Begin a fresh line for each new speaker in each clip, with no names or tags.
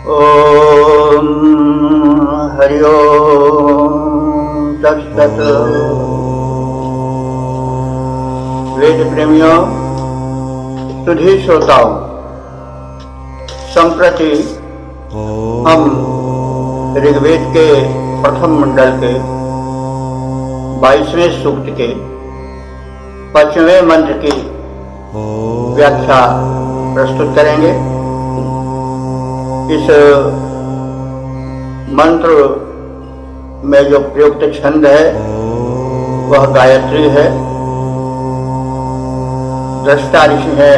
ओम हरि ओम तत्सत। वेद प्रेमियों, सुधी श्रोताओं, संप्रति हम ऋग्वेद के प्रथम मंडल के 22वें सूक्त के 5वें मंत्र की व्याख्या प्रस्तुत करेंगे। इस मंत्र में जो प्रयुक्त छंद है वह गायत्री है। दृष्टा ऋषि है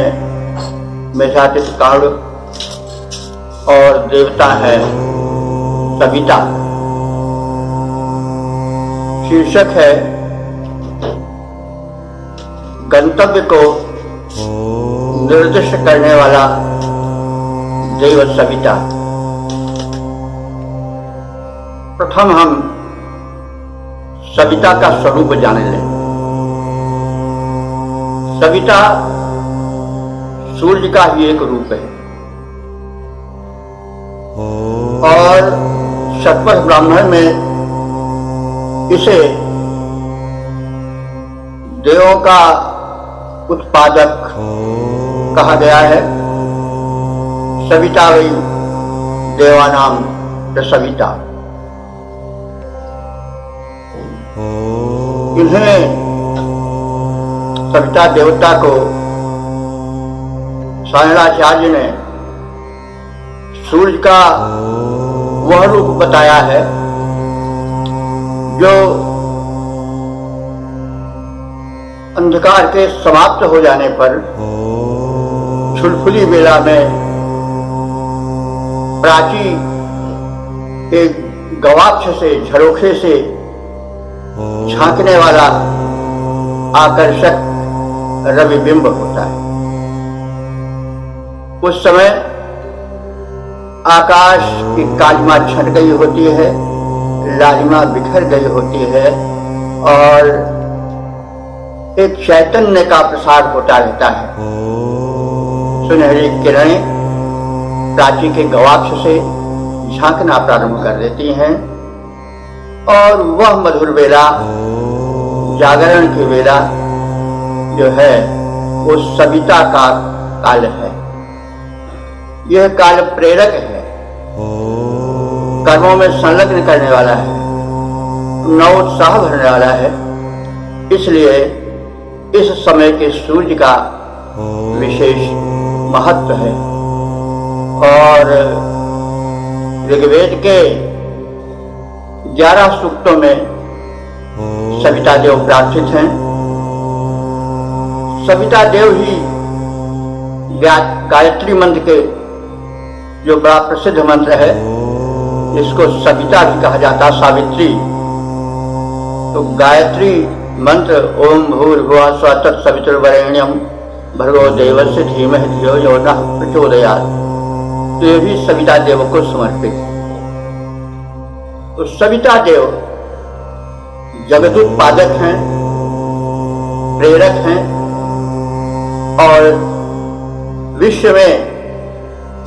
मेधातिथि काल और देवता है सविता। शीर्षक है गंतव्य को निर्दिष्ट करने वाला देव सविता। प्रथम हम सविता का स्वरूप जान लें। सविता सूर्य का ही एक रूप है और शतपथ ब्राह्मण में इसे देवों का उत्पादक कहा गया है। सविता वही देवानाम प्रसविता। इन्हें सविता देवता को शंकराचार्य ने सूर्य का वह रूप बताया है जो अंधकार के समाप्त हो जाने पर छुलफुली बेला में प्राची के गवाक्ष से झरोखे से झांकने वाला आकर्षक रविबिंब होता है। उस समय आकाश की कालिमा छट गई होती है, लालिमा बिखर गई होती है और एक चैतन्य का प्रसार होता रहता है। सुनहरी किरणें प्राची के गवाक्ष से झांकना प्रारंभ कर देती हैं और वह मधुर वेला, जागरण की वेला जो है वो सविता का काल है। यह काल प्रेरक है, कर्मों में संलग्न करने वाला है, नवोत्साह भरने वाला है। इसलिए इस समय के सूर्य का विशेष महत्व है और ऋग्वेद के 11 सूक्तों में सविता देव प्रार्थित हैं। सविता देव ही गायत्री मंत्र के जो बड़ा प्रसिद्ध मंत्र है, इसको सविता भी कहा जाता, सावित्री। तो गायत्री मंत्र ओम भूर्भुवः स्वः तत्सवितुर्वरेण्यं भर्गो देवस्य धीमहि धियो यो नः प्रचोदयात्। तो ये भी सविता देव को समर्पित है। तो सविता देव जगदुत्पादक हैं, प्रेरक हैं और विश्व में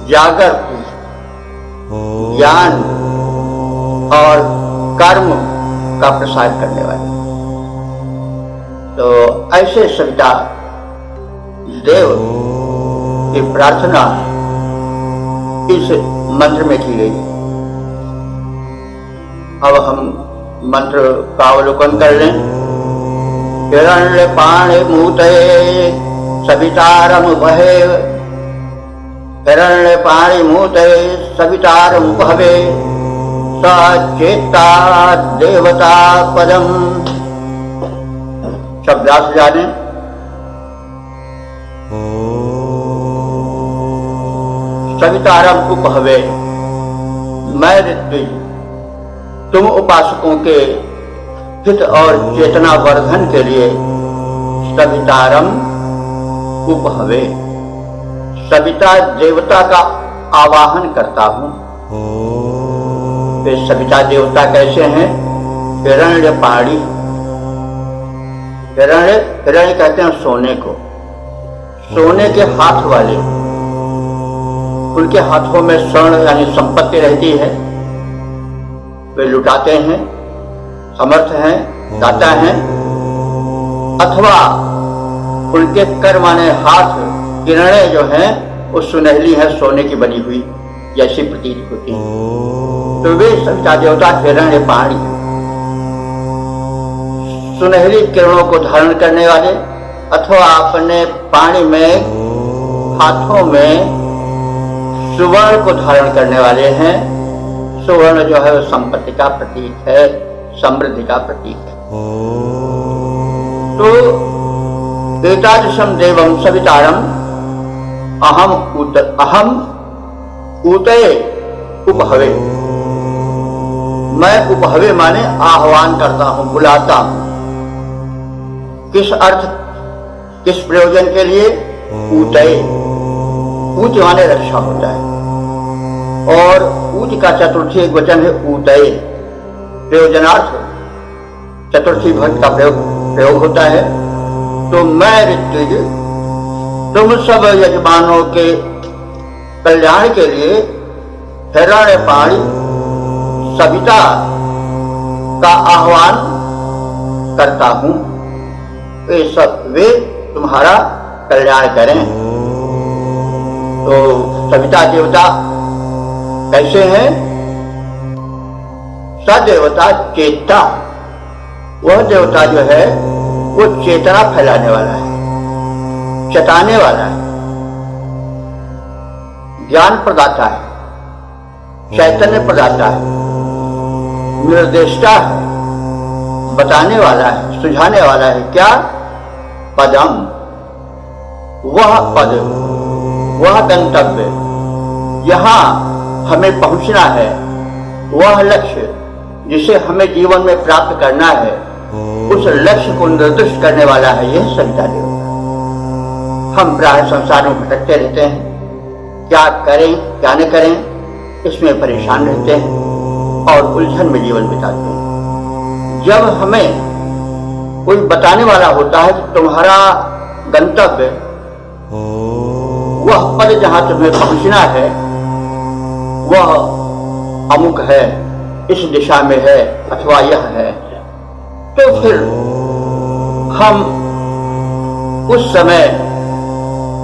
जागर ज्ञान और कर्म का प्रसार करने वाले। तो ऐसे सविता देव की प्रार्थना इस मंत्र में की गई। अब हम मंत्र का अवलोकन कर लें। हिरण्यपाणिमूतये सवितारमुपहे, हिरण्यपाणिमूतये सवितारमुपहवे सचेता देवता पदम। शब्दार्थ जाने। सवितारम उपहवे, मैं ऋत्विज तुम उपासकों के हित और चेतना वर्धन के लिए सवितारम उपहवे, सविता देवता का आवाहन करता हूं। वे सविता देवता कैसे हैं? हिरण्यपाणी। हिरण्य कहते हैं सोने को, सोने के हाथ वाले। उनके हाथों में स्वर्ण यानी संपत्ति रहती है, वे लुटाते हैं, समर्थ हैं, दाता हैं, अथवा उनके कर माने हाथ किरणें जो हैं वो सुनहली है, सोने की बनी हुई जैसी प्रतीत होती है। तो वे सविता देवता हिरण्यपाणी सुनहली किरणों को धारण करने वाले अथवा अपने पाणी में हाथों में सुवर्ण को धारण करने वाले हैं। सुवर्ण जो है वो संपत्ति का प्रतीक है, समृद्धि का प्रतीक है। तो एतादृशं देवं सवितारं अहम ऊतये उपहवे, मैं उपहवे माने आह्वान करता हूं, बुलाता हूं। किस अर्थ, किस प्रयोजन के लिए? ऊतये, ऊत माने रक्षा होता है, और ऊत का चतुर्थी एक वचन है ऊतये, प्रयोजनार्थ चतुर्थी भक्त का प्रयोग होता है। तो मैं ऋत्विज तुम सब यजमानों के कल्याण के लिए हिरण्यपाणी सविता का आह्वान करता हूं, वे तुम्हारा कल्याण करें। तो सविता देवता कैसे हैं? सदेवता चेता, वह देवता जो है वो चेतना फैलाने वाला है, चेताने वाला है, ज्ञान प्रदाता है, चैतन्य प्रदाता है, निर्देष्टा है, बताने वाला है, सुझाने वाला है। क्या? पदम, वह पद, वह गंतव्य, यहां हमें पहुंचना है, वह लक्ष्य जिसे हमें जीवन में प्राप्त करना है, उस लक्ष्य को निर्दिष्ट करने वाला है यह सविता देवता। हम प्राय संसार में भटकते रहते हैं, क्या करें क्या न करें इसमें परेशान रहते हैं और उलझन में जीवन बिताते हैं। जब हमें कोई बताने वाला होता है कि तुम्हारा गंतव्य, वह पद जहां तुम्हें पहुंचना है वह अमुक है, इस दिशा में है अथवा यह है, तो फिर हम उस समय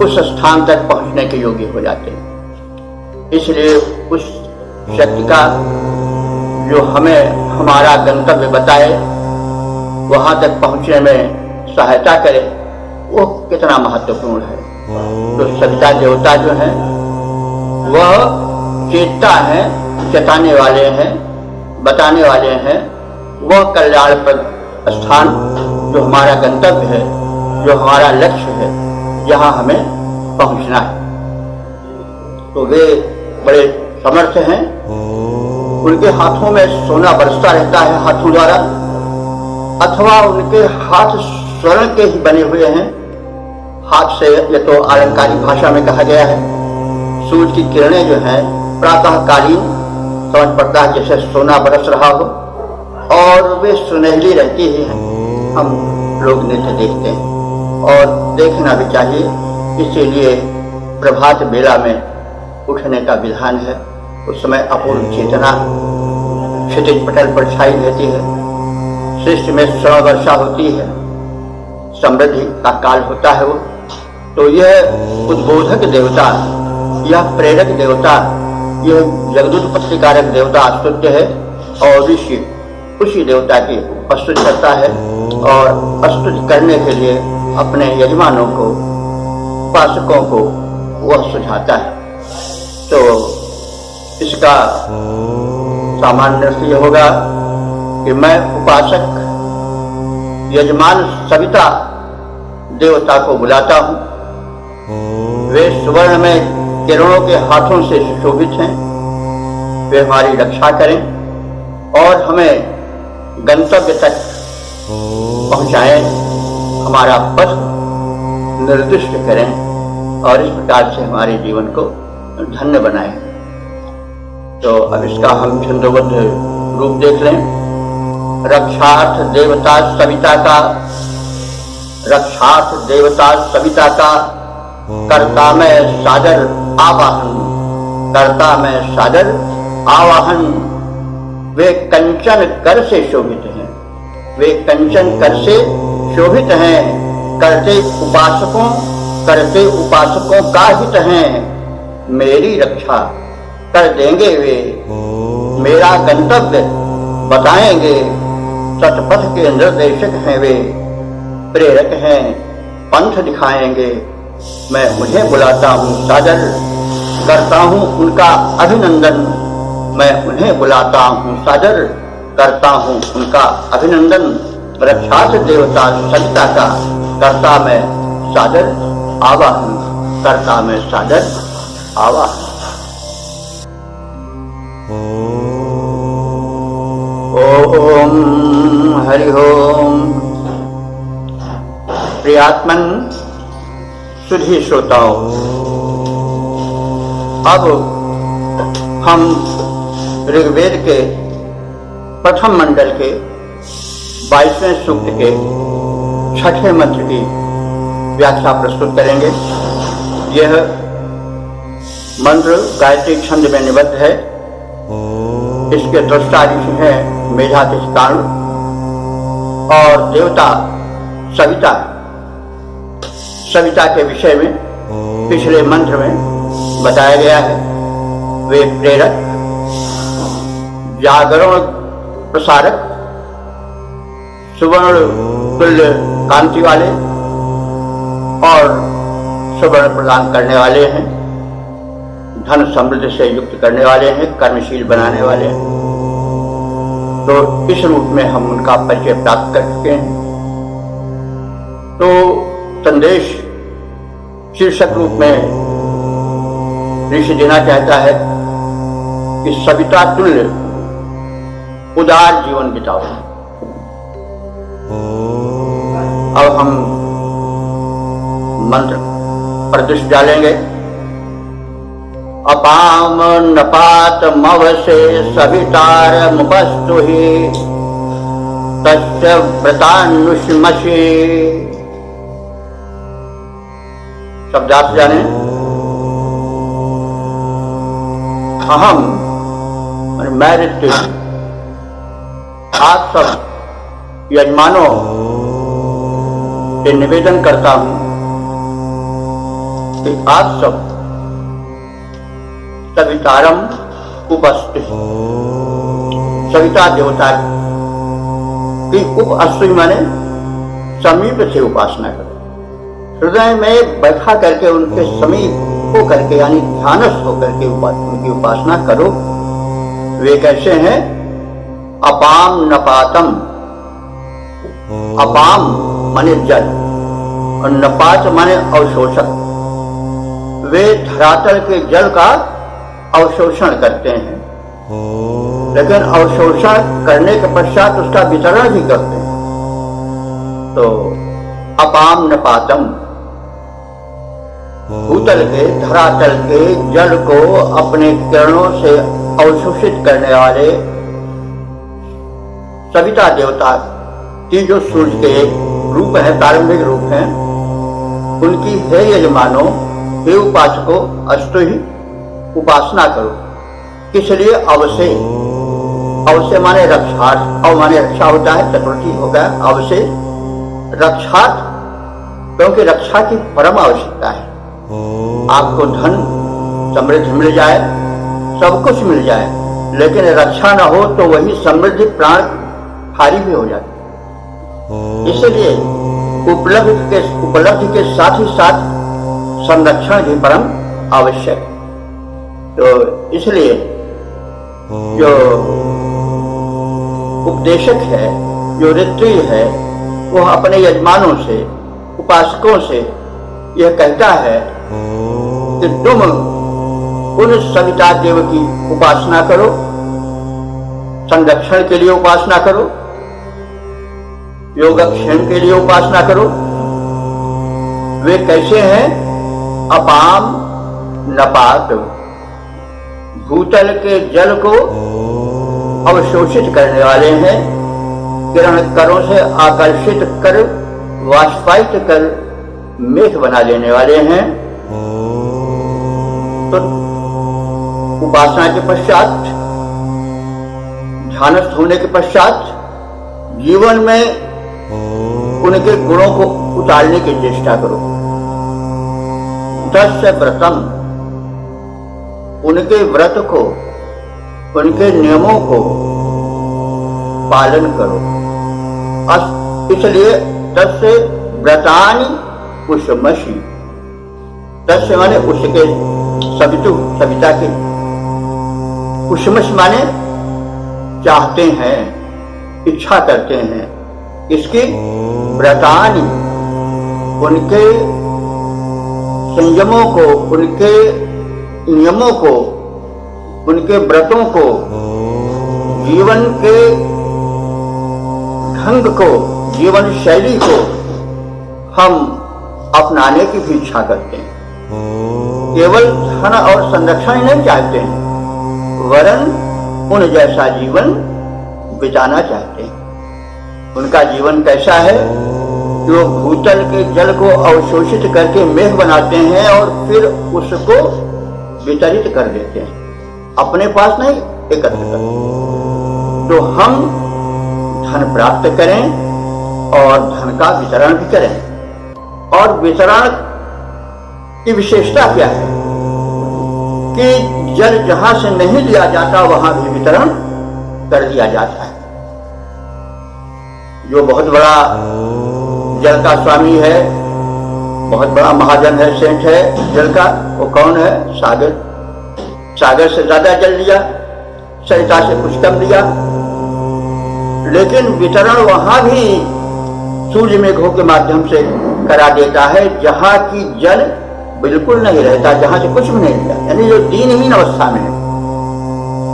उस स्थान तक पहुंचने के योग्य हो जाते हैं। इसलिए उस शक्ति का जो हमें हमारा गंतव्य बताए, वहां तक पहुंचने में सहायता करे, वो कितना महत्वपूर्ण है। तो सविता देवता जो है वह चेता है, चेताने वाले हैं, बताने वाले हैं। वह कल्याणप्रद स्थान जो हमारा गंतव्य है, जो हमारा लक्ष्य है, यहाँ हमें पहुंचना है। तो वे बड़े समर्थ हैं, उनके हाथों में सोना बरसता रहता है हाथों द्वारा, अथवा उनके हाथ स्वर्ण के ही बने हुए हैं। हाथ से, ये तो अलंकारिक भाषा में कहा गया है, सूर्य की किरणें जो हैं प्रातःकालीन समझ पड़ता है जैसे सोना बरस रहा हो, और वे सुनहली रहती ही हैं। हम लोग नित्य देखते हैं और देखना भी चाहिए। इसीलिए प्रभात बेला में उठने का विधान है। उस समय अपूर्ण चेतना क्षितिज पटल पर छाई रहती है, सृष्टि में स्वर्ण वर्षा होती है, समृद्धि का काल होता है वो। तो यह उद्बोधक देवता, यह प्रेरक देवता, यह जगदुत्पत्ति कारक देवता स्तुत्य है, और ऋषि उसी देवता की स्तुति करता है और स्तुति करने के लिए अपने यजमानों को, उपासकों को वह सुझाता है। तो इसका सामान्य अर्थ यह होगा कि मैं उपासक यजमान सविता देवता को बुलाता हूँ। वे सुवर्ण में किरणों के हाथों से सुशोभित हैं, वे हमारी रक्षा करें और हमें गंतव्य तक पहुंचाएं, हमारा पथ निर्दिष्ट करें और इस प्रकार से हमारे जीवन को धन्य बनाएं। तो अब इसका हम छंदोबद्ध रूप देख लें। रक्षार्थ देवता सविता का, रक्षार्थ देवता सविता का करता मैं सादर आवाहन, करता मैं सादर आवाहन। वे कंचन कर से शोभित हैं, वे कंचन कर से शोभित हैं, करते उपासकों का हित हैं। मेरी रक्षा कर देंगे वे, मेरा गंतव्य बताएंगे। सतपथ के निर्देशक हैं वे, प्रेरक हैं, पंथ दिखाएंगे। मैं उन्हें बुलाता हूँ सादर, करता हूँ उनका अभिनंदन। मैं उन्हें बुलाता हूँ सादर, करता हूँ उनका अभिनंदन। रक्षार्थ देवता सविता का करता मैं सादर आवाहन, करता मैं सादर आवाहन। ओम हरि ओम। प्रियात्मन सुधी श्रोताओं, अब हम ऋग्वेद के प्रथम मंडल के 22वें सूक्त के 6ठे मंत्र की व्याख्या प्रस्तुत करेंगे। यह मंत्र गायत्री छंद में निबद्ध है। इसके दृष्टा ऋषि हैं मेधातिष्ठान और देवता सविता। सविता के विषय में पिछले मंत्र में बताया गया है। वे प्रेरक, जागरण प्रसारक, सुवर्ण तुल्य कांति वाले और सुवर्ण प्रदान करने वाले हैं। धन समृद्धि से युक्त करने वाले हैं, कर्मशील बनाने वाले हैं। तो इस रूप में हम उनका परिचय प्राप्त कर चुके हैं। तो संदेश शीर्षक रूप में ऋषि देना चाहता है कि सविता तुल्य उदार जीवन बिताओ। अब हम मंत्र पर दृष्टि डालेंगे। अपाम नपात मवसे सवितार मुपस्तु ही तस्य व्रतानुष्मषे। शब्दार्थ जाने। अहम मैं ऋतु, आप सब यजमानों से निवेदन करता हूं कि आप सब सवितारम उपस्तु, सविता देवता की उपस्तु माने समीप से उपासना करो। हृदय में बैठा करके उनके समीप हो करके यानी ध्यानस्थ होकर के उनकी उपासना करो। वे कैसे हैं? अपाम नपातम। अपाम माने जल और नपात माने अवशोषक। वे धरातल के जल का अवशोषण करते हैं, लेकिन अवशोषण करने के पश्चात उसका वितरण भी करते हैं। तो अपाम नपातम, भूतल के धरातल के जल को अपने किरणों से अवशोषित करने वाले सविता देवता की जो सूर्य के रूप है, प्रारंभिक रूप है, उनकी हे यजमानों, हे उपासकों, अस्तु ही उपासना करो। किस लिए? अवसे। अवसे माने रक्षार्थ। अव माने रक्षा होता है, चतुर्थी होगा अवसे रक्षार्थ, क्योंकि रक्षा की परम आवश्यकता है। आपको धन समृद्धि मिल जाए, सब कुछ मिल जाए, लेकिन रक्षा न हो तो वही समृद्धि प्राण हारी भी हो जाती। इसलिए उपलब्धि के साथ ही साथ संरक्षण भी परम आवश्यक है। तो इसलिए जो उपदेशक है, जो ऋत्वी है, वह अपने यजमानों से, उपासकों से यह कहता है कि तुम उन सविता देव की उपासना करो, संरक्षण के लिए उपासना करो, योगक्षेम के लिए उपासना करो। वे कैसे हैं? अपाम नपात, भूतल के जल को अवशोषित करने वाले हैं, किरण करों से आकर्षित कर, वाष्पायित कर मेघ बना लेने वाले हैं। तो उपासना के पश्चात, ध्यानस्थ होने के पश्चात जीवन में उनके गुणों को उतारने की चेष्टा करो। तस्य व्रतम, उनके व्रत को, उनके नियमों को पालन करो। इसलिए तस्य व्रतानि कुसुमसि, तस्य माने उसके, सवितु सविता के, कुसुमसि माने चाहते हैं, इच्छा करते हैं। इसकी व्रतानि, उनके संयमों को, उनके नियमों को, उनके व्रतों को, जीवन के ढंग को, जीवन शैली को हम अपनाने की भी इच्छा करते हैं। केवल धन और संरक्षण नहीं चाहते हैं, वरन उन जैसा जीवन बिताना चाहते हैं। उनका जीवन कैसा है कि वो भूतल के जल को अवशोषित करके मेघ बनाते हैं और फिर उसको वितरित कर देते हैं, अपने पास नहीं एकत्र करते। तो हम धन प्राप्त करें और धन का वितरण भी करें। और वितरण की विशेषता क्या है कि जल जहां से नहीं लिया जाता वहां भी वितरण कर दिया जाता है। जो बहुत बड़ा जल का स्वामी है, बहुत बड़ा महाजन है, सेंट है जल का, वो कौन है? सागर। सागर से ज्यादा जल लिया, सरिता से कुछ कम लिया, लेकिन वितरण वहां भी सूर्य मेघों के माध्यम से करा देता है, जहां की जल बिल्कुल नहीं रहता, जहां से कुछ भी नहीं लिया, यानी जो दीनहीन अवस्था में है,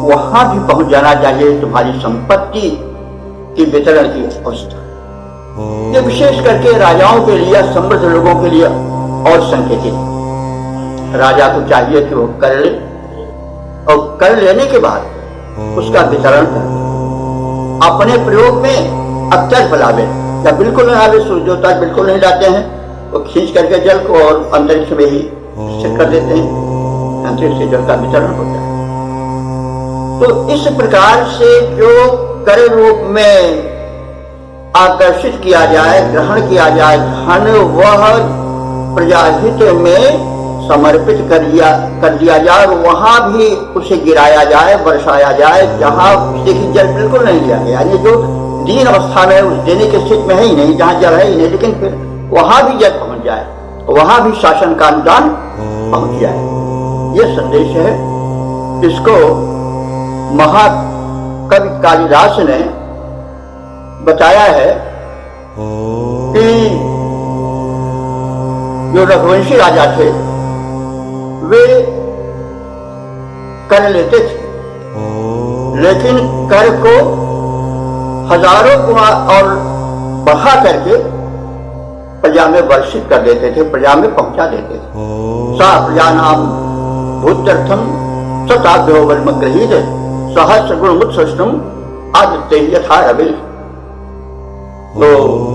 वहां भी पहुंच जाना चाहिए तुम्हारी संपत्ति की वितरण की अवस्था। ये विशेष करके राजाओं के लिए, समृद्ध लोगों के लिए और संकेतित। राजा को चाहिए कि वो कर ले, और कर लेने के बाद उसका वितरण कर अपने प्रयोग में अत्यर्थ लावे, या बिल्कुल नहीं लावे, सूर्य देवता बिल्कुल नहीं लाते हैं, वो खींच करके जल को और अंतरिक्ष में ही स्थिर कर देते हैं, अंतरिक्ष से जल का वितरण होता है। तो इस प्रकार से जो कर रूप में आकर्षित किया जाए, ग्रहण किया जाए धन, वह प्रजाहित में समर्पित कर दिया जाए, और वहां भी उसे गिराया जाए, बरसाया जाए, जहां देखिए जल बिल्कुल नहीं लिया गया, यानी जो दीन अवस्था में उस देने की स्थिति में है ही नहीं, जहां जल है ही नहीं, लेकिन फिर वहां भी जल पहुंच जाए, वहां भी शासन का अनुदान पहुंच जाए। यह संदेश है। इसको महाकवि कालिदास ने बताया है कि जो रघुवंशी राजा थे वे कर लेते थे, लेकिन कर को हजारों गुना और बढ़ा करके प्रजा में वर्षित कर देते थे, प्रजा में पहुंचा देते थे। सा प्रजानाम भूत्यर्थम सताभ्यो वल्मग्रहीत सहस्र गुणमुत्सृष्टम आदित्य यथा रवि। तो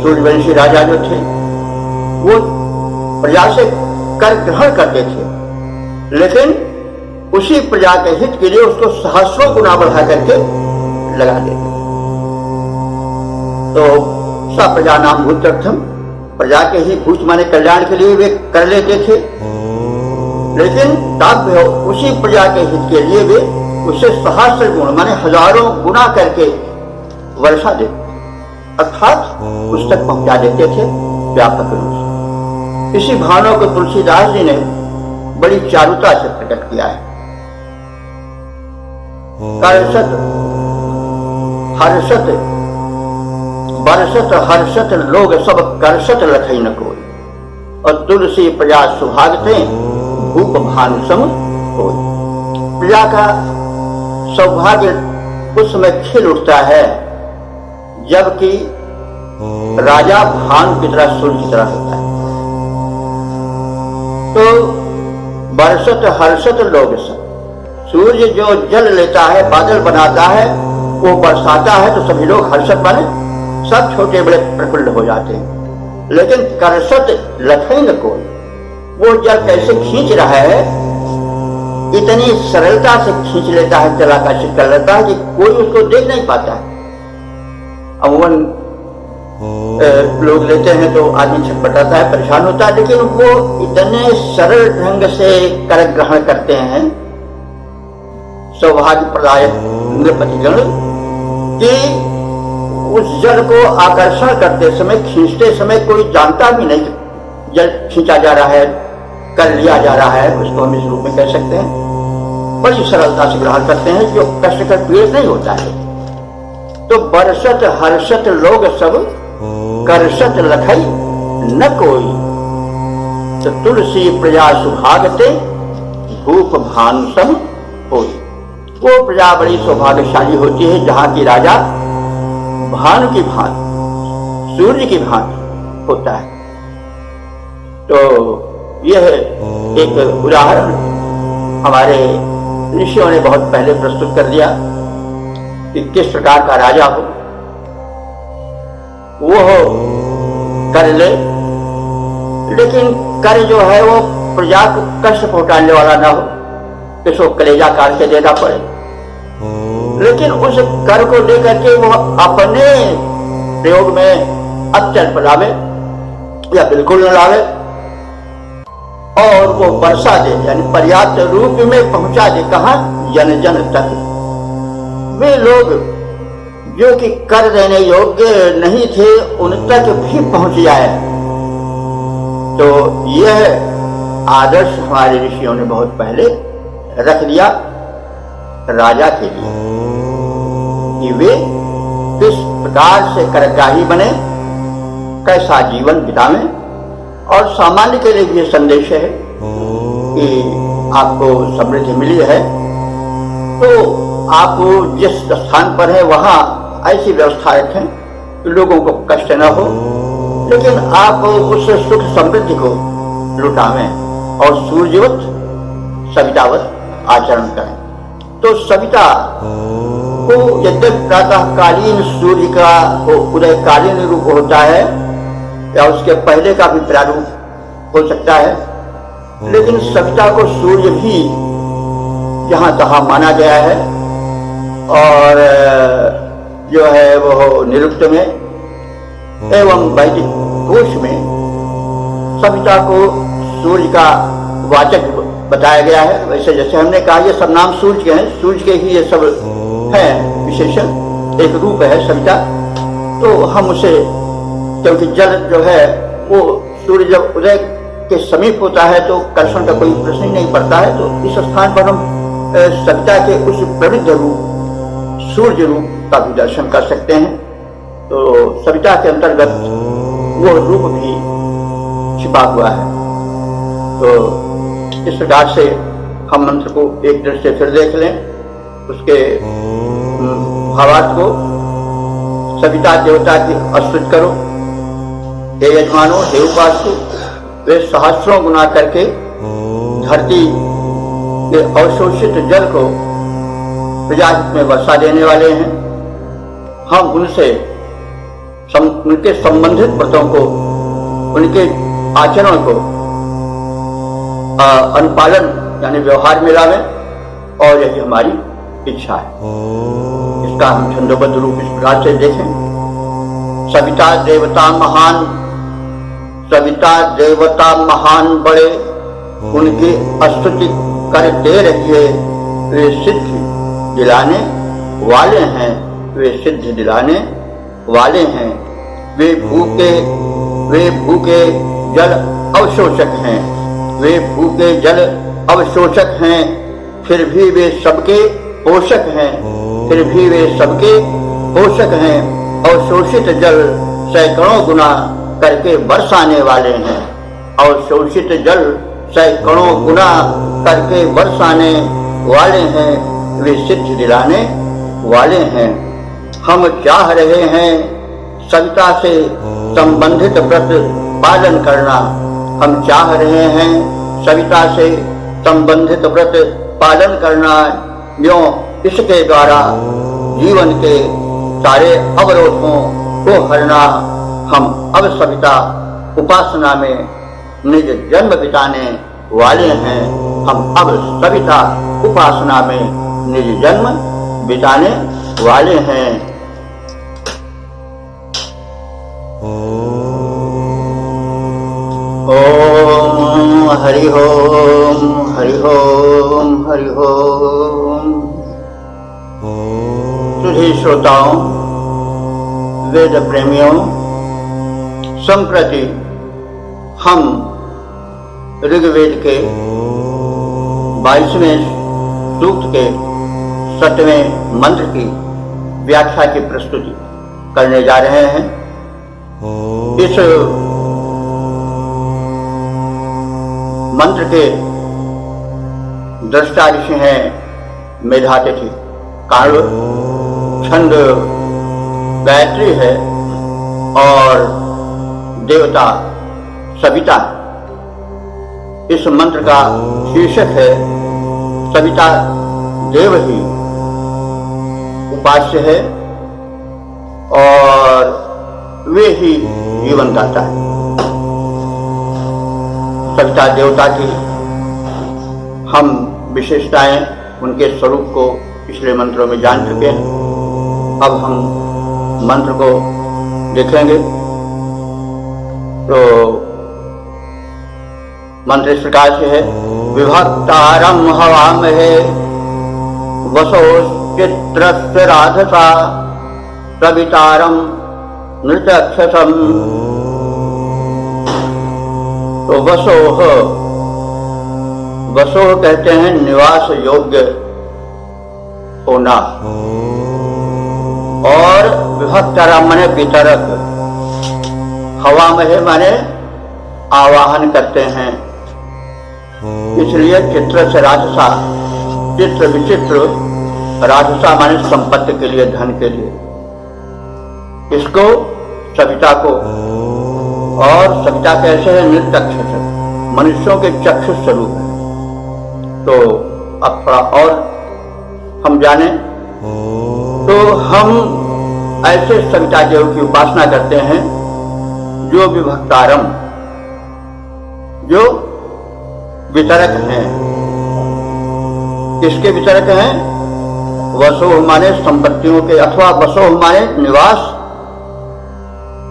सूर्यवंशी राजा जो थे वो प्रजा से कर ग्रहण करते थे, लेकिन उसी प्रजा के हित के लिए उसको सहस्रों गुना बढ़ा करके लगा देते। तो सा प्रजा नाम भूत्यर्थम, प्रजा के ही भूत माने कल्याण के लिए वे कर लेते थे, लेकिन ताभ्य उसी प्रजा के हित के लिए वे उसे सहस्र गुण माने हजारों गुना करके वर्षा देते, अर्थात उस तक पहुंचा देते थे व्यापक रूप से। इसी भावना को तुलसीदास जी ने बड़ी चारुता से प्रकट किया है। कर्षत हर्षत बरसत हर्षत लोग सब कर्षत लखई न कोई, और तुलसी प्रजा सुभागते भूप भानु सम होई। प्रजा का सौभाग्य उस समय खिल उठता है जबकि राजा भानु की तरह, सूर्य की तरह होता है। तो बरसत हर्षत लोग सब, सूर्य जो जल लेता है, बादल बनाता है, वो बरसाता है, तो सभी लोग हर्षत माने सब छोटे बड़े प्रफुल्ल हो जाते हैं। लेकिन कर्षत लखई न कोई, वो जल कैसे खींच रहा है इतनी सरलता से खींच लेता है, जलाकर्षित कर लेता है कि कोई उसको देख नहीं पाता है। अमूमन लोग लेते हैं तो आदमी छटपटाता है, परेशान होता है, लेकिन वो इतने सरल ढंग से कर ग्रहण करते हैं सौभाग्य प्रदायक नृपतिगण कि उस जल को आकर्षण करते समय, खींचते समय कोई जानता भी नहीं जल खींचा जा रहा है, कर लिया जा रहा है, उसको हम इस रूप में कह सकते हैं। बड़ी सरलता से ग्रहण करते हैं, जो कष्ट कर पीड़ित नहीं होता है। तो बरसत हर्षत लोग सब करसत लखई न कोई, तो तुलसी प्रजा सुभागते भूप भानु सम होई। वो प्रजा बड़ी सौभाग्यशाली होती है जहां की राजा भानु की भांति, सूर्य की भांति होता है। तो यह एक उदाहरण हमारे ऋषियों ने बहुत पहले प्रस्तुत कर दिया कि किस प्रकार का राजा हो, वो कर ले, लेकिन कर जो है वो प्रजा को कष्ट पहुंचाने वाला ना हो, इसको कलेजा काट के देना पड़े। लेकिन उस कर को लेकर के वो अपने प्रयोग में अत्यल्प लावे या बिल्कुल न लावे, और वो वर्षा दे, यानी पर्याप्त रूप में पहुंचा दे। कहां? जन जन तक। वे लोग जो कि कर देने योग्य नहीं थे उन तक भी पहुंच जाए। तो यह आदर्श हमारे ऋषियों ने बहुत पहले रख दिया राजा के लिए कि वे किस प्रकार से करग्राही बने, कैसा जीवन बितावें। और सामान्य के लिए भी यह संदेश है कि आपको समृद्धि मिली है तो आप जिस स्थान पर है वहां ऐसी व्यवस्था रखें कि लोगों को कष्ट न हो, लेकिन आप उस सुख समृद्धि को लुटावें और सूर्यवत सवितावत आचरण करें। तो सविता को यद्यपि प्रातःकालीन सूर्य का उदयकालीन रूप होता है या उसके पहले का भी प्रारूप हो सकता है, लेकिन सविता को सूर्य भी जहां तहां माना गया है। और जो है वो निरुक्त में एवं वैदिक कोश में सविता को सूर्य का वाचक बताया गया है। वैसे जैसे हमने कहा ये सब नाम सूर्य के हैं, सूर्य के ही ये सब है विशेषण, एक रूप है सविता। तो हम उसे, क्योंकि जल जो है वो सूर्य जब उदय के समीप होता है तो कर्षण का कोई प्रश्न ही नहीं पड़ता है, तो इस स्थान पर हम सविता के उस प्रवृद्ध रूप सूर्य रूप का भी दर्शन कर सकते हैं। तो सविता के अंतर्गत वो रूप भी छिपा हुआ है। तो इस प्रकार से हम मंत्र को एक दृष्टि से फिर देख लें, उसके भावार्थ को। सविता देवता की स्तुति करो, हे यजमानो, हे उपासको, वे सहस्रों गुना करके धरती के अवशोषित जल को प्रजाहित में वर्षा देने वाले हैं। हम उनसे उनके संबंधित व्रतों को, उनके आचरण को अनुपालन यानी व्यवहार में लावें, और यही हमारी इच्छा है। इसका हम छंदोबद्ध रूप इस प्रकार से देखें। सविता देवता महान, सविता देवता महान बड़े, उनकी स्तुति करते रहिए, वे सिद्धि दिलाने वाले हैं, वे सिद्धि दिलाने वाले हैं। वे भूखे जल अवशोषक हैं, वे भूखे जल अवशोषक हैं, फिर भी वे सबके पोषक हैं, फिर भी वे सबके पोषक हैं। अवशोषित जल सैकड़ों गुना करके बरसाने वाले हैं, अवशोषित जल सैकड़ों गुना करके बरसाने वाले हैं, वे सिद्धि दिलाने वाले हैं। हम चाह रहे हैं सविता से संबंधित व्रत पालन करना, हम चाह रहे हैं सविता से संबंधित व्रत पालन करना, यों इसके द्वारा जीवन के सारे अवरोधों को हरना। हम अब सविता उपासना में निज जन्म बिताने वाले हैं, हम अब सविता उपासना में निज जन्म बिताने वाले हैं। ओम हरि ओम हरि ओम हरि ओम। सुधी श्रोताओं, वेद प्रेमियों, संप्रति हम ऋग्वेद के 22वें सूक्त के 7वें मंत्र की व्याख्या की प्रस्तुति करने जा रहे हैं। इस मंत्र के दृष्टा ऋषि हैं मेधातिथि, काण्व, छंद गायत्री है और देवता सविता। इस मंत्र का शीर्षक है सविता देव ही उपास्य है और वे ही जीवन दाता है। सविता देवता की हम विशेषताएं, उनके स्वरूप को पिछले मंत्रों में जान चुके हैं। अब हम मंत्र को देखेंगे। तो मंत्र इस प्रकार से है। विभक्तारं हवामहे वसोश्चित्रस्य राधसा सवितारं नृतक्षसम्। तो वसोह, वसोह कहते हैं निवास योग्य होना, और विभक्तारं माने वितरक, हवामहे माने आवाहन करते हैं। इसलिए चित्र से राजसा, चित्र विचित्र, राजसा माने संपत्ति के लिए, धन के लिए। इसको सविता को, और सविता कैसे है? नृतक्षस, मनुष्यों के चक्षुष स्वरूप है। तो अब थोड़ा और हम जाने तो हम ऐसे सविता देव की उपासना करते हैं जो विभक्तारम, जो वितरक हैं। किसके वितरक हैं? वसोह माने संपत्तियों के, अथवा वसोह माने निवास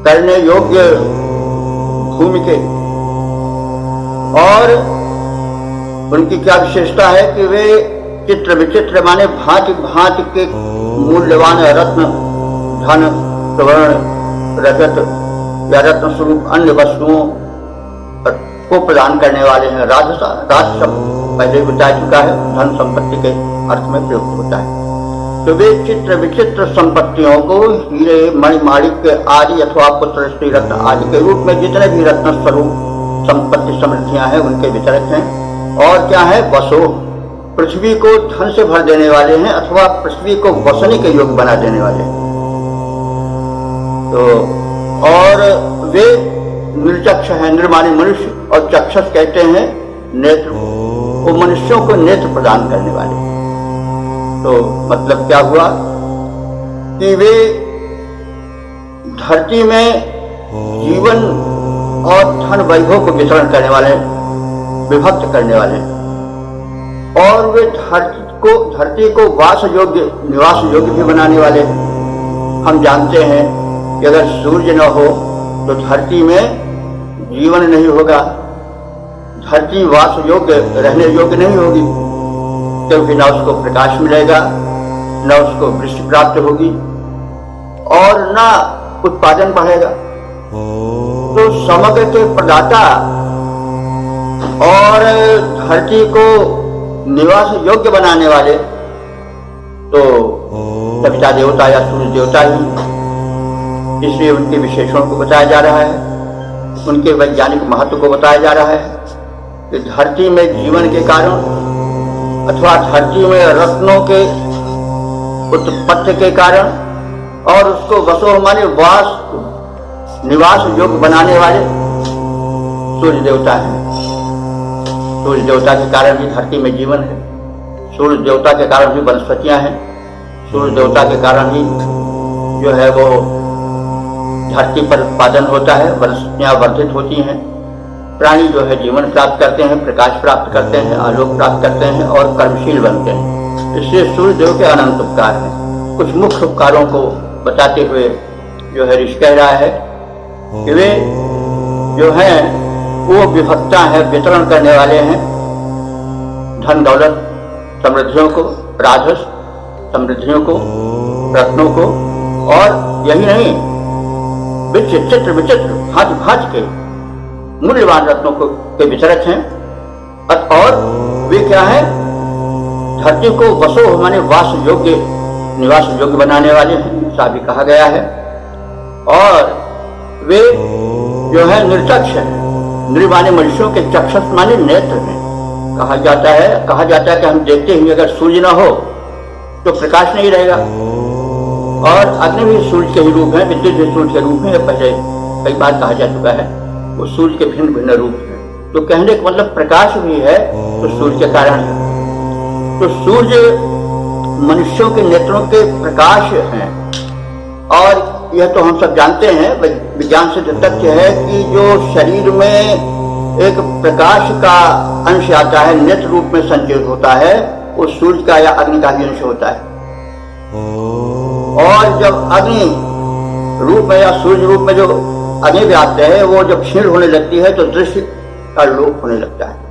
करने योग्य भूमि के। और उनकी क्या विशेषता है कि वे चित्र विचित्र माने भांति भांति के मूल्यवान रत्न, धन, स्वर्ण, रजत या रत्न स्वरूप अन्य वस्तुओं को प्रदान करने वाले हैं। राजसा, राज शब्द पहले बता चुका है, धन संपत्ति के अर्थ में प्रयुक्त होता है। तो वे चित्र विचित्र संपत्तियों को हीरे, मणिमाणिक्य आदि अथवा पुत्र, स्त्री रत्न आदि के रूप में जितने भी रत्न स्वरूप संपत्ति समृद्धियां हैं उनके वितरक हैं। और क्या है? वसो, पृथ्वी को धन से भर देने वाले हैं अथवा पृथ्वी को वसने के योग्य बना देने वाले हैं। तो और वे निर्चक्ष है, निर्माणी मनुष्य, और चक्षस कहते हैं नेत्र, वो मनुष्यों को नेत्र प्रदान करने वाले। तो मतलब क्या हुआ कि वे धरती में जीवन और धन वैभव को वितरण करने वाले, विभक्त करने वाले, और वे धरती को वास योग्य, निवास योग्य भी बनाने वाले। हम जानते हैं कि अगर सूर्य न हो तो धरती में जीवन नहीं होगा, धरती वास योग्य, रहने योग्य नहीं होगी, क्योंकि न उसको प्रकाश मिलेगा, न उसको वृष्टि प्राप्त होगी और न उत्पादन बढ़ेगा। तो समग्र के प्रदाता और धरती को निवास योग्य बनाने वाले तो सविता देवता या सूर्य देवता ही। इसलिए उनके विशेषणों को बताया जा रहा है, उनके वैज्ञानिक महत्व को बताया जा रहा है कि धरती में जीवन के कारण अथवा धरती में रत्नों के उत्पत्ति के कारण और उसको वसो माने वास, निवास योग्य बनाने वाले सूर्य देवता है। सूर्य देवता के कारण ही धरती में जीवन है, सूर्य देवता के कारण ही वनस्पतियां हैं, सूर्य देवता के कारण ही जो है वो धरती पर उत्पादन होता है, वनस्पतियां वर्धित होती हैं। प्राणी जो है जीवन प्राप्त करते हैं, प्रकाश प्राप्त करते हैं, आलोक प्राप्त करते हैं और कर्मशील बनते हैं। इसलिए सूर्य देव के अनंत उपकार हैं। कुछ मुख्य उपकारों को बताते हुए जो है ऋषि कह रहा है कि वे जो है वो विभक्ता है, वितरण करने वाले हैं धन दौलत समृद्धियों को, राजस समृद्धियों को, रत्नों को, और यही नहीं विचित्र विचित्र भांति भांति के मूल्यवान रत्नों को के वितरक हैं। और वे क्या है, धरती को वसो माने वास योग्य, निवास योग्य बनाने वाले हैं, ऐसा भी कहा गया है। और वे जो है निर्चक्ष है, नृ माने मनुष्यों के चक्षुष माने नेत्र हैं। कहा जाता है कि हम देखते ही अगर सूर्य न हो तो प्रकाश नहीं रहेगा। और अग्नि भी सूर्य के ही रूप है, विद्युत भी सूर्य के रूप है, पहले कई बार कहा जा चुका है। वो सूर्य के भिन्न भिन्न रूप है। तो कहने का मतलब प्रकाश भी है तो सूर्य के कारण है। तो सूर्य मनुष्यों के नेत्रों के प्रकाश हैं। और यह तो हम सब जानते हैं, विज्ञान से जो तथ्य है कि जो शरीर में एक प्रकाश का अंश आता है, नेत्र रूप में संचित होता है, वो सूर्य का या अग्नि का ही अंश होता है। और जब अग्नि रूप में या सूर्य रूप में जो अग्नि व्याप्त है वो जब क्षीण होने लगती है तो दृश्य का लोप होने लगता है।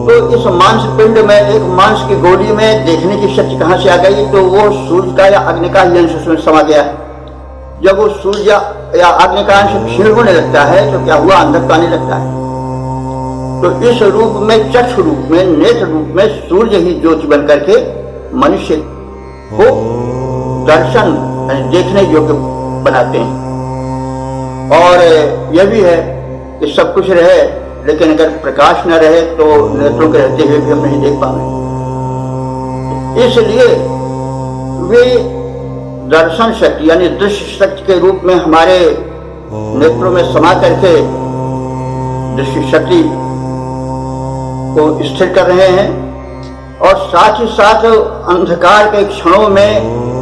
तो इस मांस पिंड में एक मांस की गोली में देखने की शक्ति कहां से आ गई, तो वो सूर्य का या अग्नि का ही अंश उसमें समा गया है। जब वो सूर्य या अग्नि का अंश क्षीण होने लगता है तो क्या हुआ, अंधत्व आने लगता है। तो इस रूप में, चक्षु रूप में, नेत्र रूप में सूर्य ही ज्योति बन करके मनुष्य को दर्शन देखने योग्य बनाते हैं। और यह भी है कि सब कुछ रहे लेकिन अगर प्रकाश न रहे तो नेत्रों के रहते हुए भी हम नहीं देख पाएंगे। इसलिए वे दर्शन शक्ति यानी दृश्य शक्ति के रूप में हमारे नेत्रों में समा करके दृश्य शक्ति को स्थिर कर रहे हैं। और साथ ही साथ अंधकार के क्षणों में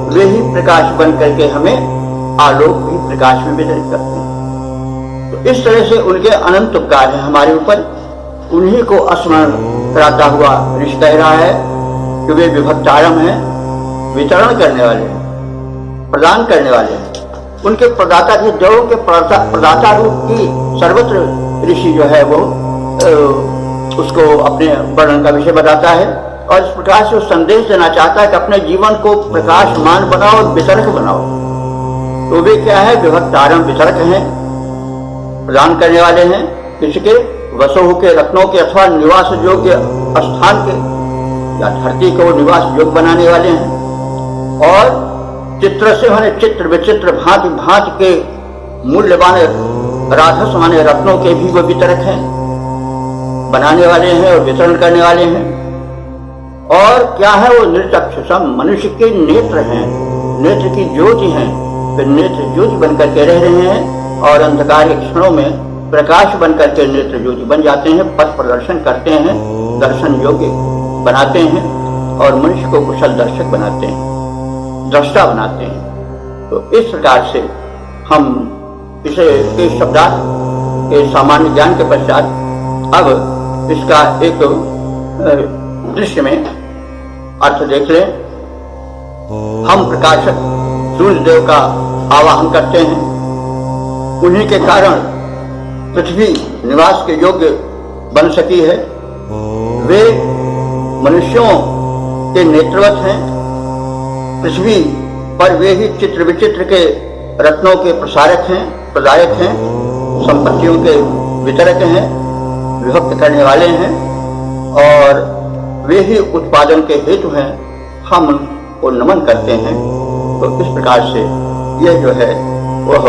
वे ही प्रकाश बन करके हमें आलोक भी प्रकाश में वितरित करते हैं। तो इस तरह से उनके अनंत उपकार हैं हमारे ऊपर। उन्हीं को स्मरण कराता हुआ ऋषि कह रहा है कि वे विभक्तारम हैं, वितरण करने वाले हैं, प्रदान करने वाले हैं। उनके प्रदाता की, देवों के प्रदाता रूप की सर्वत्र ऋषि जो है वो उसको अपने वर्णन का विषय बताता है। और इस प्रकार से वो संदेश देना चाहता है कि अपने जीवन को प्रकाशमान बनाओ और वितरक बनाओ। तो वे क्या है, विभक्तारम वितरक हैं, प्रदान करने वाले हैं। किसके, वसोह के, रत्नों के अथवा निवास योग्य स्थान के या धरती को निवास योग्य बनाने वाले हैं। और चित्र से माने चित्र विचित्र भांति भांति के मूल्यवान राजस माने रत्नों के भी वो वितरक हैं, बनाने वाले हैं और वितरण करने वाले हैं। और क्या है, वो निर्चक्षुषम मनुष्य के नेत्र हैं, नेत्र की ज्योति हैं। फिर नेत्र ज्योति बनकर के रह रहे हैं और अंधकार के क्षणों में प्रकाश बनकर के नेत्र ज्योति बन जाते हैं, पथ प्रदर्शन करते हैं, दर्शन योग्य बनाते हैं और मनुष्य को कुशल दर्शक बनाते हैं, दृष्टा बनाते हैं। तो इस प्रकार से हम इसे के शब्दार्थ के सामान्य ज्ञान के पश्चात अब इसका एक दृश्य में अर्थ देख लें। हम प्रकाशक सूर्य देव का आवाहन करते हैं। उन्हीं के कारण पृथ्वी निवास के योग्य बन सकी है। वे मनुष्यों के नेत्रवत हैं। पृथ्वी पर वे ही चित्र विचित्र के रत्नों के प्रसारक हैं, प्रदायक हैं, संपत्तियों के वितरक हैं, विभक्त करने वाले हैं और वे ही उत्पादन के हेतु हैं। हम उनको नमन करते हैं। तो इस प्रकार से यह जो है वह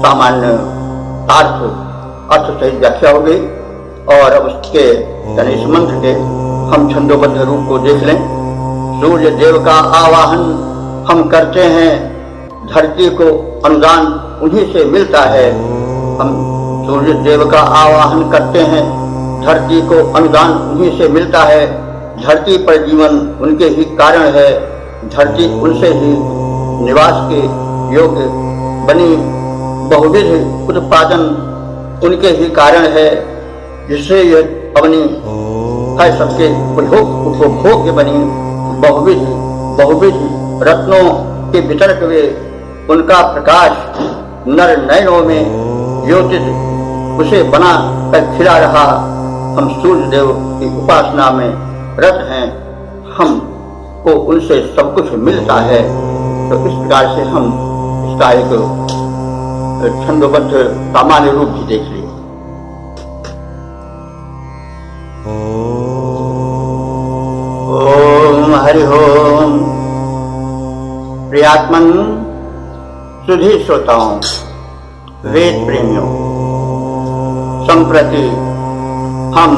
सामान्य अर्थ सहित व्याख्या हो गई। और अब उसके यानी इस मंत्र के हम छंदोबद्ध रूप को देख लें। सूर्य देव का आवाहन हम करते हैं, धरती को अनुदान उन्हीं से मिलता है। हम सूर्य देव का आवाहन करते हैं, धरती को अनुदान उन्हीं से मिलता है। धरती पर जीवन उनके ही कारण है, धरती उनसे ही निवास के योग्य बनी। बहुविध उत्पादन उनके ही कारण है जिससे यह अपनी है सबके उपभोग्य बनी बहुविध रत्नों के वितरक वे। उनका प्रकाश नर नयनों में ज्योतिष उसे बना कर खिला रहा। हम सूर्य देव की उपासना में रत हैं, हमको उनसे सब कुछ मिलता है। तो इस प्रकार से हम इसका एक छंदोबद्ध सामान्य रूप भी देख लिए। ओम हरि ओम। प्रियात्मन सुधी श्रोताओं, वेद प्रेमियों, संप्रति हम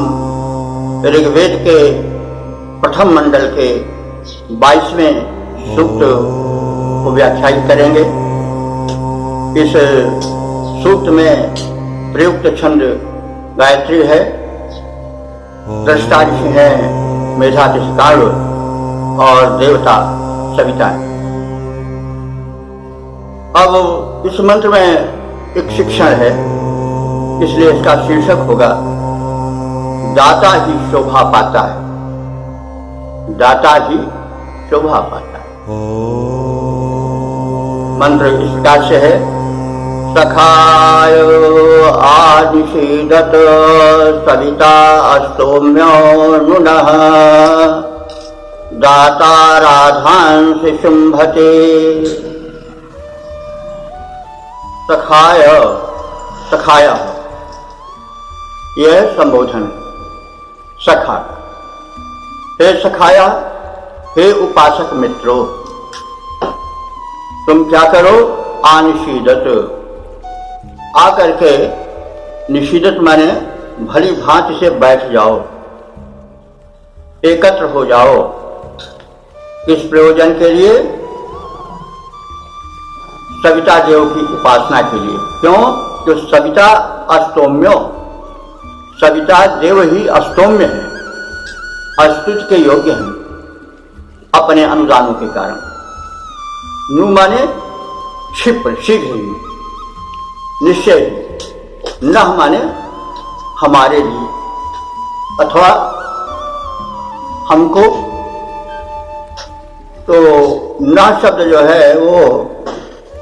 ऋग्वेद के प्रथम मंडल के 22वें सूक्त को व्याख्यायित करेंगे। इस सूक्त में प्रयुक्त छंद गायत्री है, दृष्टा ऋषि है मेधातिश काल और देवता सविता है। अब इस मंत्र में एक शिक्षण है, इसलिए इसका शीर्षक होगा दाता ही शोभा पाता है। दाता ही शोभा पाता है। मंत्र इस प्रकार से है। सखाय आदिशीदत सविता अस्तोम्यो नुनः दाता राधांसि शुंभते। सखाय, सखाया यह संबोधन है। सखा, हे सखाया, हे उपासक मित्रों, तुम क्या करो? आनिशीदत, आकर के निशीदत माने भली भांति से बैठ जाओ, एकत्र हो जाओ। किस प्रयोजन के लिए? सविता देव की उपासना के लिए। क्यों? तो सविता अस्तोम्यो, सविता देव ही अस्तोम्य है, अस्तुति के योग्य हैं अपने अनुदानों के कारण। नु माने क्षिप्र, शीघ्र ही, निश्चय ही। न माने हमारे लिए अथवा हमको। तो न शब्द जो है वो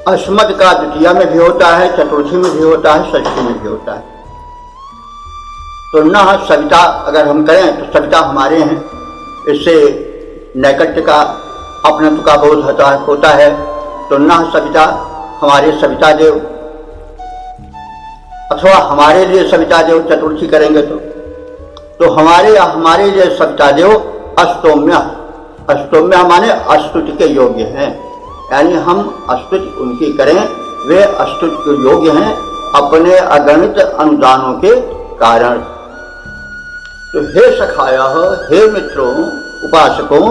अस्मद का द्वितीया में भी होता है, चतुर्थी में भी होता है, षष्ठी में भी होता है। तो न सविता अगर हम करें तो सविता हमारे हैं, इससे नैकट्य का अपनत्व का बोध होता है। तो न सविता हमारे सविता देव, अथवा हमारे लिए सविता देव चतुर्थी करेंगे तो हमारे लिए सविता देव अस्तोम्य, अस्तोम्य माने अस्तुति के योग्य हैं। यानी हम स्तुति उनकी करें, वे स्तुति के योग्य हैं अपने अगणित अनुदानों के कारण। तो हे सखाया, हे मित्रों, उपासकों,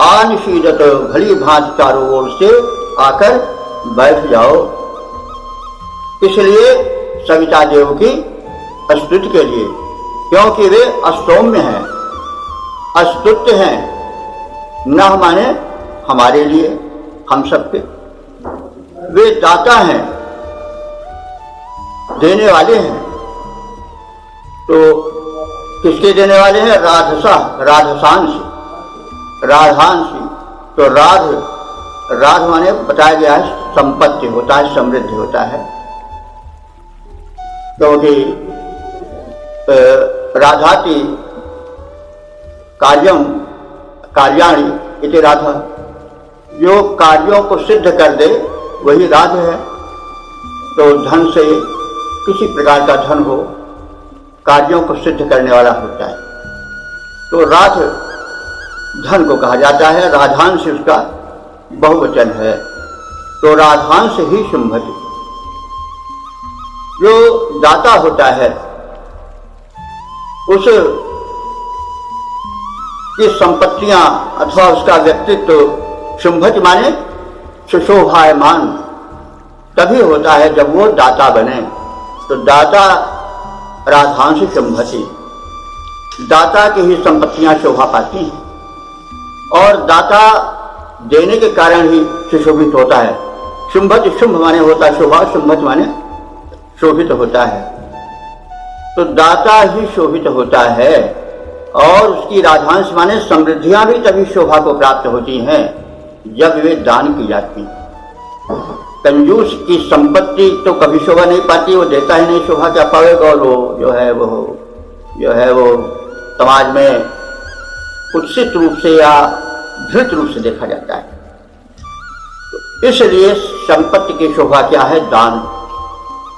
आनिशीदत, भली भांति चारों ओर से आकर बैठ जाओ। इसलिए सविता देव की स्तुति के लिए, क्योंकि वे अस्तोम्य हैं, अस्तुत्य हैं। न माने हमारे लिए, हम सबके। वे दाता हैं, देने वाले हैं। तो किसके देने वाले हैं? राधसा, राधसांसी, राधांसी। तो राध माने बताया गया है संपत्ति होता है, समृद्धि होता है। क्योंकि राधाति कार्यम कार्याणि इति राधा, जो कार्यों को सिद्ध कर दे वही राध है। तो धन से किसी प्रकार का धन हो, कार्यों को सिद्ध करने वाला होता है, तो राध धन को कहा जाता है। राधांश उसका बहुवचन है। तो राधांश ही शुंभति, जो दाता होता है उस की संपत्तियां अथवा उसका व्यक्तित्व शुंभति माने सुशोभायमान तभी होता है जब वो दाता बने। तो दाता राधांश शुंभति, दाता की ही संपत्तियां शोभा पाती हैं और दाता देने के कारण ही सुशोभित होता है। शुंभति, शुंभ माने होता है शोभा, शुंभति माने शोभित होता है। तो दाता ही शोभित होता है, और उसकी राजहंस माने समृद्धियां भी तभी शोभा को प्राप्त होती हैं जब वे दान की जाती हैं। कंजूस की संपत्ति तो कभी शोभा नहीं पाती, वो देता ही नहीं, शोभा क्या पाएगा, और वो जो है वो समाज में कुत्सित रूप से या धृत रूप से देखा जाता है। तो इसलिए संपत्ति की शोभा क्या है? दान।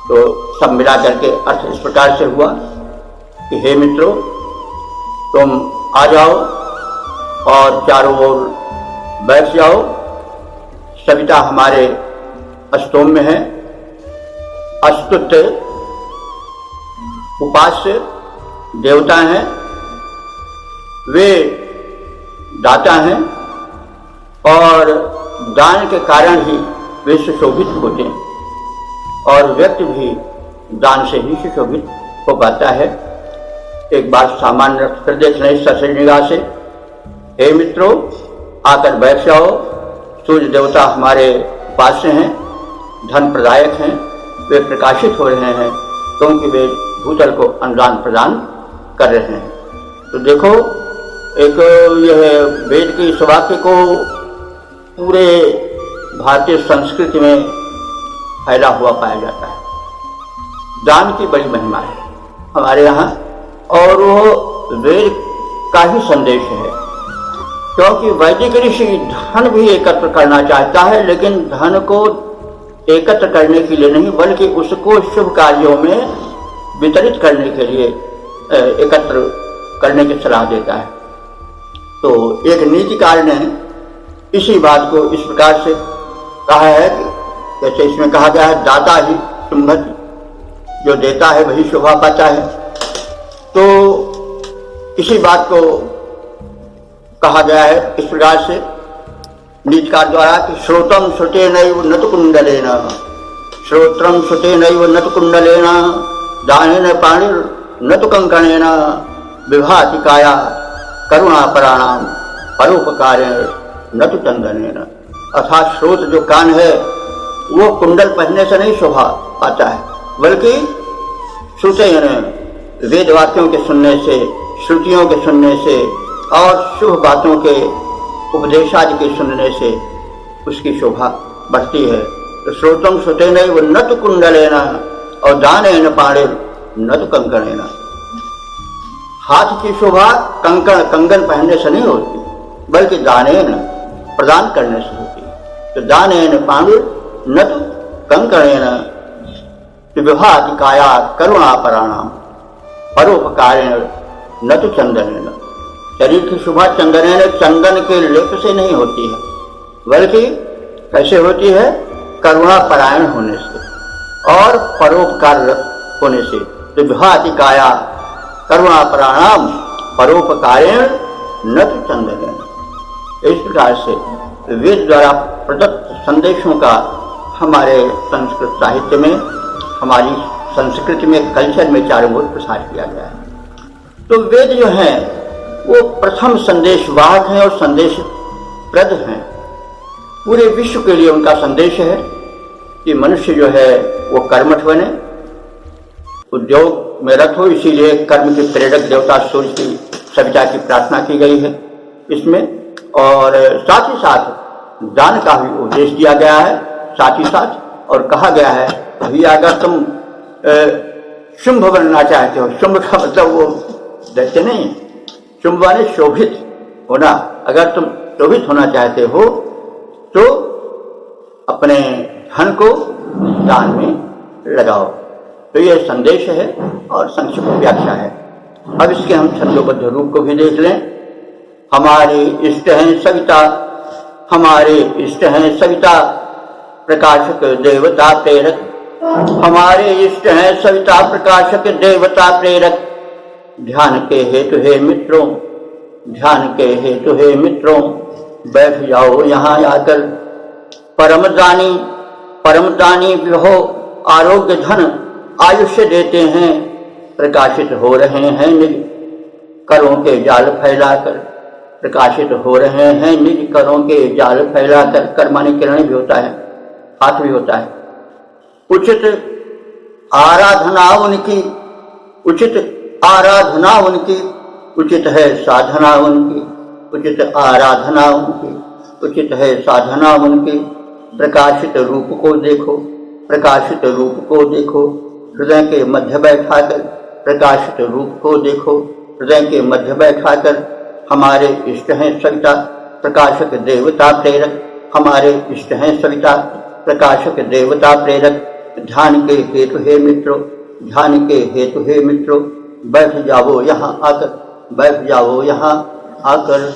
तो सब मिला करके अर्थ इस प्रकार से हुआ कि हे मित्रों, तुम आ जाओ और चारों ओर बैठ जाओ। सविता हमारे अस्तोम में है। अस्तुत उपास्य देवता हैं, वे दाता हैं, और दान के कारण ही वे सुशोभित होते हैं, और व्यक्ति भी दान से ही सुशोभित हो पाता है। एक बात सामान्य रखकर देख लें ससुर निगाह से। हे मित्रों, आकर बैठ जाओ। सूर्य देवता हमारे उपास्य हैं, धन प्रदायक हैं, वे प्रकाशित हो रहे हैं क्योंकि वे भूतल को अनुदान प्रदान कर रहे हैं। तो देखो, एक यह वेद के इस वाक्य को पूरे भारतीय संस्कृति में फैला हुआ पाया जाता है। दान की बड़ी महिमा है हमारे यहाँ, और वो वेद का ही संदेश है, क्योंकि वैदिक ऋषि धन भी एकत्र करना चाहता है, लेकिन धन को एकत्र करने के लिए नहीं, बल्कि उसको शुभ कार्यों में वितरित करने के लिए एकत्र करने की सलाह देता है। तो एक नीतिकार ने इसी बात को इस प्रकार से कहा है कि जैसे इसमें कहा गया है, दाता ही शुंभति, जो देता है वही शोभा पाता है। तो इसी बात को कहा गया है इस प्रकार से नीतिकार द्वारा कि श्रोत्रम श्रुतेनैव न तु कुंडलेन, श्रोत्रम श्रुतेनैव न तु कुंडलेन, दानेन पाणिर न तु कंकणेन, विभाति काया करुणापराणाम, परोपकारेण न तु चंदनेन। अर्थात श्रोत जो कान है वो कुंडल पहनने से नहीं शोभा पाता है, बल्कि श्रुतेन वेद वाक्यों के सुनने से, श्रुतियों के सुनने से और शुभ बातों के उपदेशादि के सुनने से उसकी शोभा बढ़ती है। तो श्रोतम श्रुतेनैव न तु कुंडलेन, और दानेन पाणिर न तु कंकणेन। हाथ की शोभा कंगन पहनने से नहीं होती, बल्कि दानेन प्रदान करने से होती है। तो दानेन पाणिर न तु कंकणेन, विभाति काया करुणापराणाम, परोपकारेण न तु चंदनेन। शरीर की शोभा चंदनेन, चंदन के लेप से नहीं होती है, बल्कि कैसे होती है? करुणापरायण होने से और परोपकार होने से। तो विभाति काया करुणापराणाम, परोपकारेण न तु चंदनेन। इस प्रकार से वेद द्वारा प्रदत्त संदेशों का हमारे संस्कृत साहित्य में, हमारी संस्कृति में, कल्चर में चारों ओर प्रसार किया गया है। तो वेद जो है वो प्रथम संदेशवाहक हैं और संदेश प्रद हैं। पूरे विश्व के लिए उनका संदेश है कि मनुष्य जो है वो कर्मठ बने, उद्योग में रत हो। इसीलिए कर्म के प्रेरक देवता सूर्य की सविता की प्रार्थना की गई है इसमें, और साथ ही साथ दान का भी उपदेश दिया गया है साथ ही साथ। और कहा गया है अभी अगर तुम शुंभ बनना चाहते हो, शुंभ का मतलब वो दैत्य नहीं, शुंभ माने शोभित होना। अगर तुम शोभित होना चाहते हो तो अपने धन को दान में लगाओ। तो यह संदेश है और संक्षिप्त व्याख्या है। अब इसके हम छंदोबद्ध रूप को भी देख लें। हमारे इष्ट हैं सविता, हमारे इष्ट हैं सविता, प्रकाशक देवता प्रेरक। हमारे इष्ट हैं सविता प्रकाशक देवता प्रेरक। ध्यान के हेतु हे मित्रों, ध्यान के हेतु हे मित्रों, बैठ जाओ यहाँ आकर। परम दानी विभो आरोग्य धन आयुष्य देते हैं, प्रकाशित हो रहे हैं निज करों के जाल फैलाकर। प्रकाशित हो रहे हैं निज करों के जाल फैलाकर। कर माने किरण भी होता है, हाथ भी होता है। उचित आराधना उनकी, उचित आराधना उनकी, उचित है साधना उनकी, उचित आराधना उनकी, उचित है साधना उनकी। प्रकाशित रूप को देखो, प्रकाशित रूप को देखो, हृदय के मध्य बैठाकर प्रकाशित रूप को देखो, हृदय के मध्य बैठाकर। हमारे इष्ट हैं सविता प्रकाशक देवता प्रेरक, हमारे इष्ट हैं सविता प्रकाशक देवता प्रेरक। ध्यान के हेतु हे मित्रों, ध्यान के हेतु हे मित्रों, बैठ जाओ यहाँ आकर, बैठ जाओ यहाँ आकर।